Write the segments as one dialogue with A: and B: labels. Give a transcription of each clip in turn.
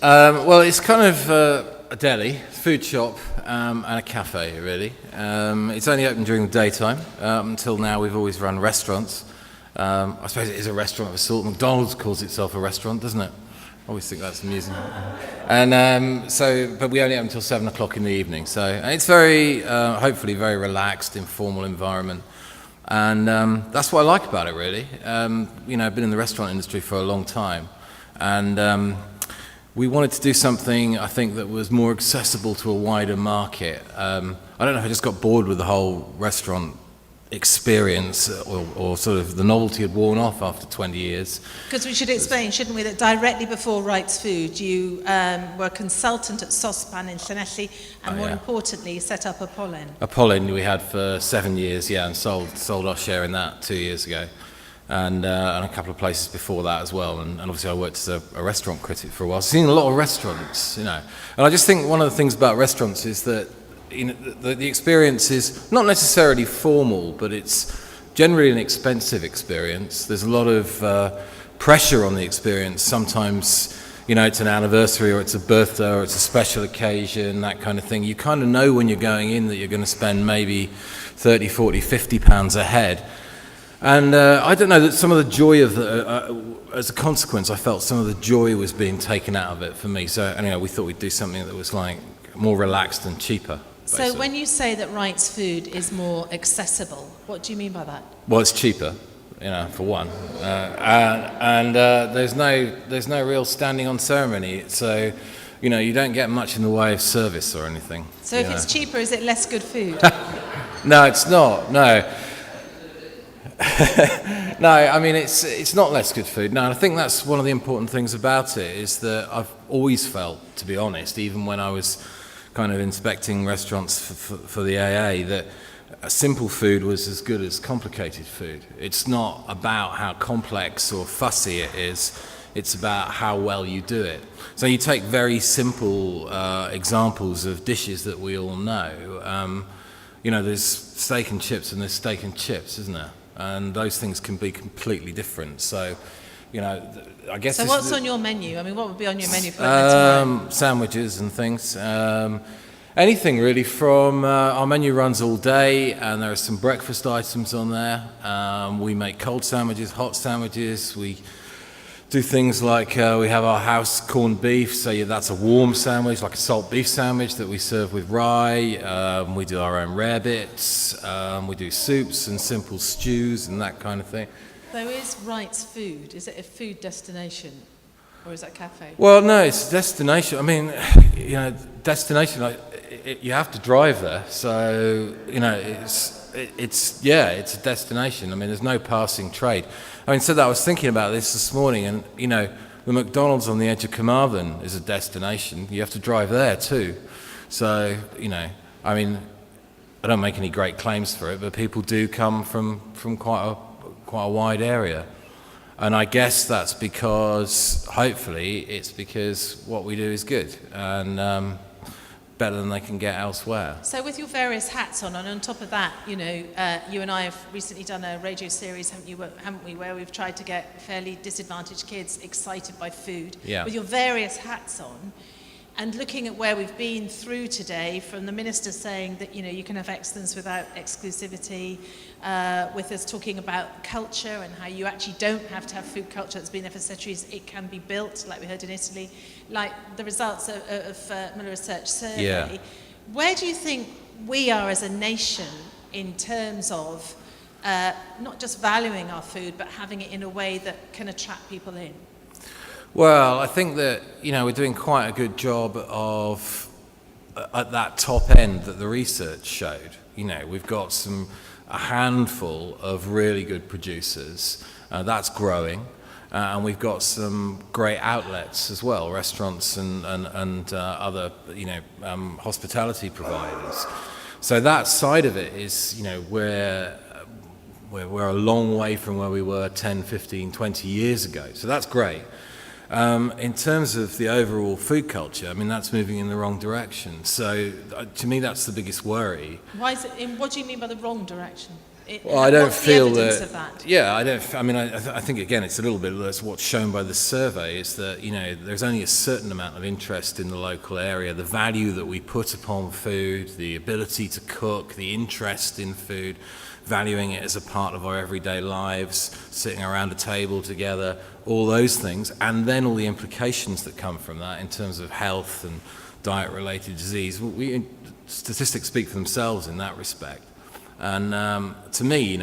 A: Well, it's kind of a deli, food shop, and a cafe, really. It's only open during the daytime. Until now, we've always run restaurants. I suppose it is a restaurant of a sort. McDonald's calls itself a restaurant, doesn't it? I always think that's amusing. And but we only open until 7 o'clock in the evening. So and it's very, hopefully, very relaxed, informal environment. And that's what I like about it, really. I've been in the restaurant industry for a long time. And we wanted to do something, I think, that was more accessible to a wider market. I don't know if I just got bored with the whole restaurant experience or sort of the novelty had worn off after 20 years.
B: Because we should explain, shouldn't we, that directly before Wright's Food, you were a consultant at Saucepan in Llanelli and more importantly, set up Apollin.
A: We had for 7 years, and sold our share in that 2 years ago. And a couple of places before that as well. And obviously I worked as a restaurant critic for a while. I've seen a lot of restaurants, And I just think one of the things about restaurants is that the experience is not necessarily formal, but it's generally an expensive experience. There's a lot of pressure on the experience. Sometimes, it's an anniversary or it's a birthday or it's a special occasion, that kind of thing. You kind of know when you're going in that you're going to spend maybe 30, 40, 50 pounds a head. And I don't know that some of the joy of as a consequence, I felt some of the joy was being taken out of it for me. So anyway, we thought we'd do something that was like more relaxed and cheaper. Basically.
B: So when you say that Wright's Food is more accessible, what do you mean by that?
A: Well, it's cheaper, for one, and there's no real standing on ceremony. So, you don't get much in the way of service or anything.
B: So if it's cheaper, is it less good food?
A: No, it's not. No. No, I mean it's not less good food. No, and I think that's one of the important things about it is that I've always felt, to be honest, even when I was kind of inspecting restaurants for the AA, that simple food was as good as complicated food. It's not about how complex or fussy it is. It's about how well you do it. So you take very simple examples of dishes that we all know. There's steak and chips and there's steak and chips, isn't there? And those things can be completely different. So, I guess.
B: So what's on your menu? I mean, what would be on your menu for tomorrow?
A: Sandwiches and things. Anything really. From our menu runs all day, and there are some breakfast items on there. We make cold sandwiches, hot sandwiches. We do things like we have our house corned beef, so that's a warm sandwich, like a salt beef sandwich that we serve with rye. We do our own rare bits. We do soups and simple stews and that kind of thing.
B: So is Wright's Food, is it a food destination or is that a cafe?
A: Well, no, it's a destination. I mean, destination, you have to drive there. So, it's a destination. I mean, there's no passing trade. I mean, so that I was thinking about this morning, and the McDonald's on the edge of Carmarthen is a destination. You have to drive there too. So, I mean, I don't make any great claims for it, but people do come from quite a wide area. And I guess that's because, hopefully, it's because what we do is good and better than they can get elsewhere.
B: So with your various hats on, and on top of that, you and I have recently done a radio series, haven't we, where we've tried to get fairly disadvantaged kids excited by food.
A: Yeah. With
B: your various hats on, and looking at where we've been through today, from the minister saying that you can have excellence without exclusivity, with us talking about culture and how you actually don't have to have food culture that's been there for centuries, it can be built, like we heard in Italy, like the results of Miller Research Survey.
A: Yeah.
B: Where do you think we are as a nation in terms of not just valuing our food, but having it in a way that can attract people in?
A: Well, I think that, we're doing quite a good job of, at that top end that the research showed. We've got a handful of really good producers. That's growing. And we've got some great outlets as well, restaurants and other, hospitality providers. So that side of it is, we're a long way from where we were 10, 15, 20 years ago. So that's great. In terms of the overall food culture, I mean, that's moving in the wrong direction. So to me, that's the biggest worry.
B: Why is it? What do you mean by the wrong direction?
A: Well, I don't
B: what's
A: feel
B: the evidence
A: that.
B: of that?
A: Yeah, I don't. I mean, I think again, it's a little bit. That's what's shown by the survey is that there's only a certain amount of interest in the local area. The value that we put upon food, the ability to cook, the interest in food, valuing it as a part of our everyday lives, sitting around a table together, all those things, and then all the implications that come from that in terms of health and diet-related disease. Statistics speak for themselves in that respect. And to me,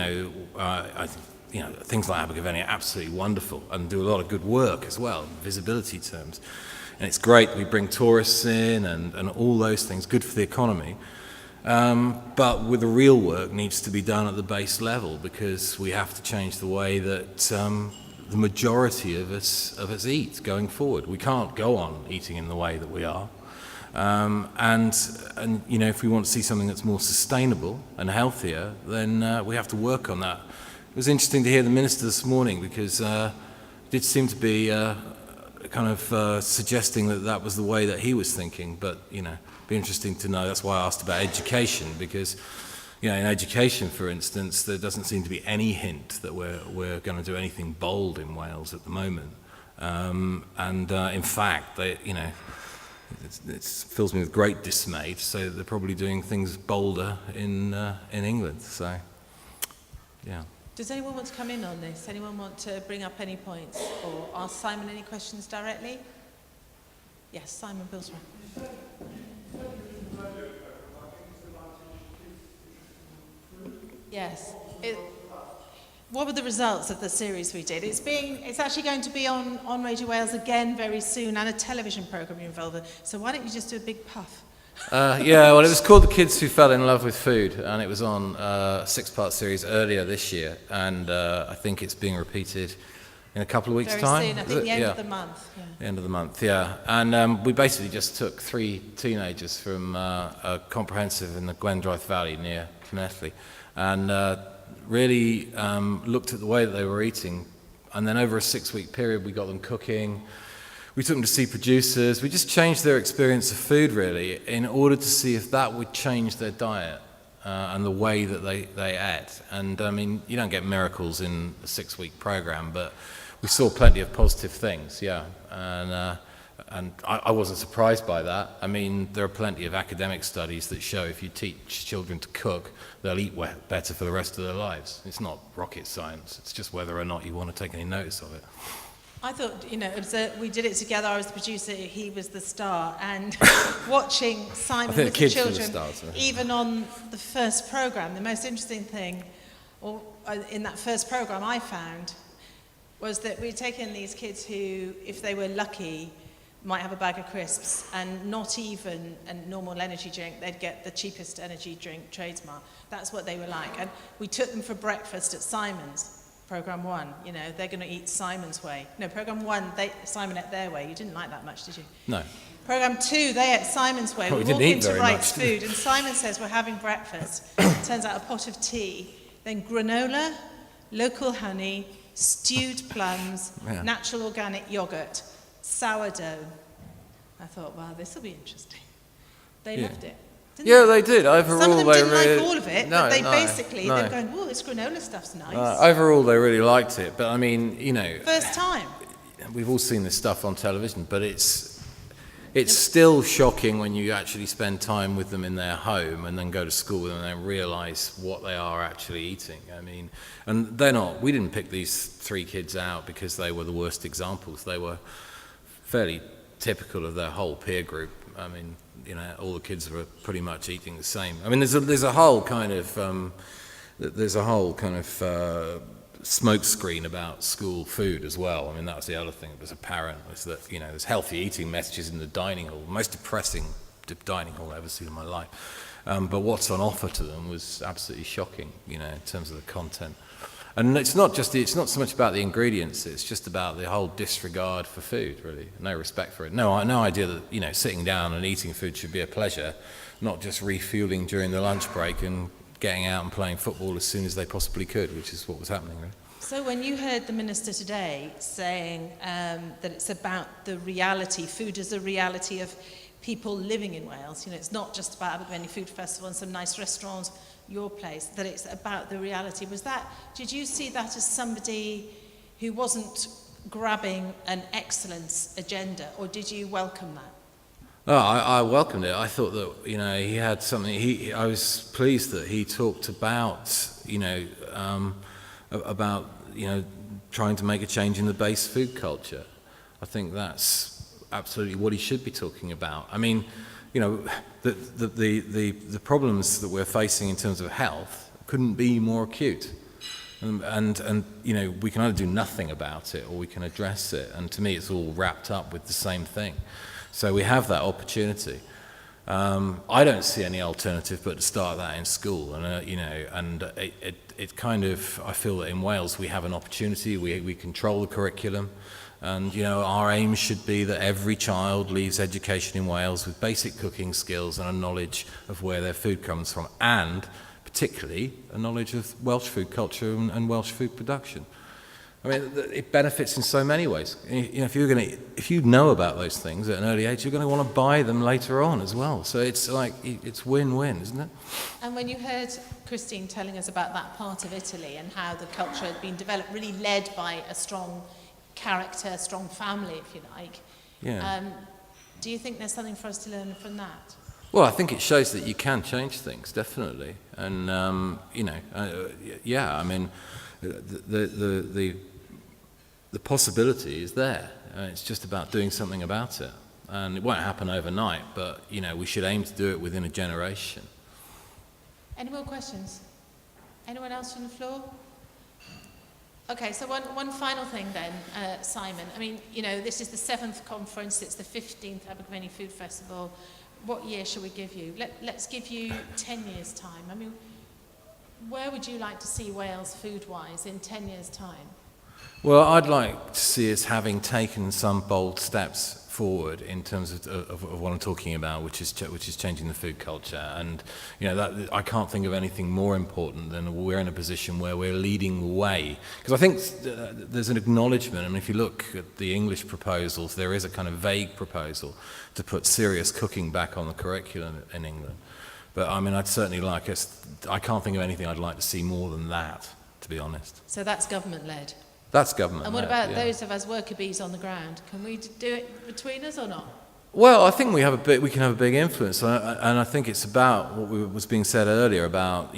A: I think, things like Abergavenny are absolutely wonderful and do a lot of good work as well, in visibility terms. And it's great we bring tourists in and all those things, good for the economy. But with the real work needs to be done at the base level because we have to change the way that the majority of us eat going forward. We can't go on eating in the way that we are. And if we want to see something that's more sustainable and healthier, then we have to work on that. It was interesting to hear the minister this morning because it did seem to be kind of suggesting that was the way that he was thinking. But be interesting to know. That's why I asked about education because in education, for instance, there doesn't seem to be any hint that we're going to do anything bold in Wales at the moment. In fact, it fills me with great dismay to say that they're probably doing things bolder in England. So, yeah.
B: Does anyone want to come in on this? Anyone want to bring up any points or ask Simon any questions directly? Yes, Simon Billsborough. Yes. What were the results of the series we did? It's actually going to be on Radio Wales again very soon, and a television programme you're involved with. So why don't you just do a big puff?
A: Well, it was called The Kids Who Fell in Love with Food, and it was on a 6-part series earlier this year, and I think it's being repeated in a couple of weeks' time.
B: Very soon, I think the end of the month. Yeah.
A: The end of the month, yeah. And we basically just took 3 teenagers from a comprehensive in the Gwendryth Valley near Llanelli, and really looked at the way that they were eating, and then over a 6-week period we got them cooking. We took them to see producers. We just changed their experience of food really in order to see if that would change their diet and the way that they ate. And I mean, you don't get miracles in a 6-week program, but we saw plenty of positive things, yeah. And I wasn't surprised by that. I mean, there are plenty of academic studies that show if you teach children to cook, they'll eat better for the rest of their lives. It's not rocket science. It's just whether or not you want to take any notice of it.
B: I thought, we did it together. I was the producer, he was the star. And watching Simon with the children, even on the first programme, the most interesting thing in that first programme I found was that we'd taken these kids who, if they were lucky, might have a bag of crisps and not even a normal energy drink. They'd get the cheapest energy drink, Tradesmart. That's what they were like. And we took them for breakfast at Simon's, Programme 1. They're going to eat Simon's way. No, Programme 1, Simon ate their way. You didn't like that much, did you?
A: No.
B: Programme 2, they ate Simon's way.
A: Well,
B: we walk into Wright's food and Simon says we're having breakfast. Turns out a pot of tea, then granola, local honey, stewed plums, natural organic yoghurt, sourdough. I thought, wow, this will be interesting. They loved it.
A: They did. Overall,
B: some of them didn't
A: like
B: all of it, but they basically, they're going, oh, this granola stuff's nice.
A: Overall, they really liked it. But I mean,
B: First time.
A: We've all seen this stuff on television, but it's still shocking when you actually spend time with them in their home and then go to school and then realise what they are actually eating. I mean, and we didn't pick these 3 kids out because they were the worst examples. They were fairly typical of their whole peer group. I mean, all the kids were pretty much eating the same. I mean, there's a whole kind of smoke screen about school food as well. I mean, that was the other thing that was apparent, was that there's healthy eating messages in the dining hall, most depressing dining hall I've ever seen in my life. But what's on offer to them was absolutely shocking, in terms of the content. And it's not so much about the ingredients, it's just about the whole disregard for food, really. No respect for it. No idea that, sitting down and eating food should be a pleasure, not just refueling during the lunch break and getting out and playing football as soon as they possibly could, which is what was happening, really.
B: So when you heard the minister today saying that it's about the reality, food is a reality of people living in Wales, it's not just about Abergavenny Food Festival and some nice restaurants your place, that it's about the reality. Did you see that as somebody who wasn't grabbing an excellence agenda, or did you welcome that?
A: Oh, I welcomed it. I thought that, he had something. I was pleased that he talked about, trying to make a change in the base food culture. I think that's absolutely what he should be talking about. I mean, the problems that we're facing in terms of health couldn't be more acute. And we can either do nothing about it or we can address it. And to me, it's all wrapped up with the same thing. So we have that opportunity. I don't see any alternative but to start that in school. And it kind of, I feel that in Wales we have an opportunity. We control the curriculum. And our aim should be that every child leaves education in Wales with basic cooking skills and a knowledge of where their food comes from, and particularly a knowledge of Welsh food culture and Welsh food production. I mean, it benefits in so many ways. If you know about those things at an early age, you're going to want to buy them later on as well. So it's win-win, isn't it?
B: And when you heard Christine telling us about that part of Italy and how the culture had been developed, really led by a strong character, strong family, if you like.
A: Yeah.
B: Do you think there's something for us to learn from that?
A: Well, I think it shows that you can change things, definitely. And, I mean, the possibility is there. It's just about doing something about it. And it won't happen overnight, but, we should aim to do it within a generation.
B: Any more questions? Anyone else from the floor? Okay, so one final thing then, Simon. I mean, this is the 7th conference, it's the 15th Abergavenny Food Festival. What year shall we give you? Let's give you 10 years' time. I mean, where would you like to see Wales food-wise in 10 years' time?
A: Well, I'd like to see us having taken some bold steps forward in terms of what I'm talking about, which is changing the food culture. And that I can't think of anything more important than we're in a position where we're leading the way. Because I think there's an acknowledgement. I mean, if you look at the English proposals, there is a kind of vague proposal to put serious cooking back on the curriculum in England. But I mean, I'd certainly like us. I can't think of anything I'd like to see more than that, to be honest.
B: So that's government-led.
A: That's government.
B: And what about those of us worker bees on the ground? Can we do it between us or not?
A: Well, I think we can have a big influence, and I think it's about what was being said earlier about,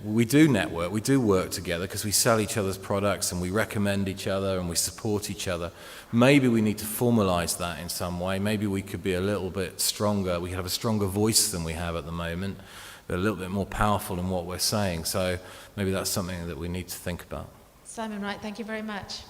A: we do network, we do work together because we sell each other's products and we recommend each other and we support each other. Maybe we need to formalise that in some way. Maybe we could be a little bit stronger. We could have a stronger voice than we have at the moment, but a little bit more powerful in what we're saying. So maybe that's something that we need to think about.
B: Simon Wright, thank you very much.